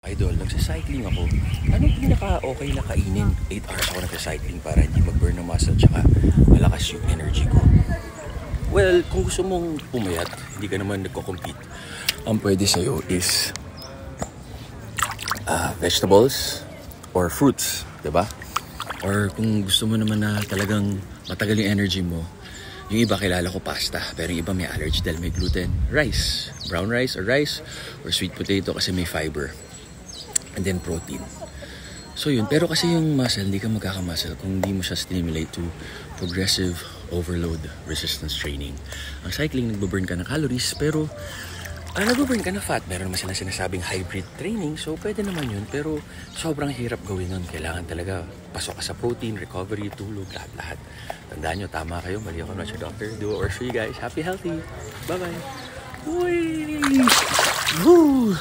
Idol, nagsa-cycling ako. Anong pinaka-okay na kainin? 8 hours ako nagsa-cycling para hindi mag-burn ng muscle tsaka malakas yung energy ko. Well, kung gusto mong pumayat, hindi ka naman nagko-compete, ang pwede sa'yo is vegetables or fruits, diba? Or kung gusto mo naman na talagang matagal yung energy mo, yung iba kilala ko pasta, pero yung iba may allergy dahil may gluten. Rice, brown rice or sweet potato kasi may fiber. And then protein. So yun, pero kasi yung muscle, hindi ka magkakamuscle kung hindi mo siya stimulate to progressive overload resistance training. Ang cycling, nagbaburn ka ng calories, pero nagbaburn ka na fat. Meron naman silang sinasabing hybrid training, so pwede naman yun, pero sobrang hirap gawin nun. Kailangan talaga pasok ka sa protein, recovery, tulog, lahat-lahat. Tandaan nyo, tama kayo, mali ako, not your doctor. Do it or for you guys. Happy, healthy. Bye-bye. Uy! Woo!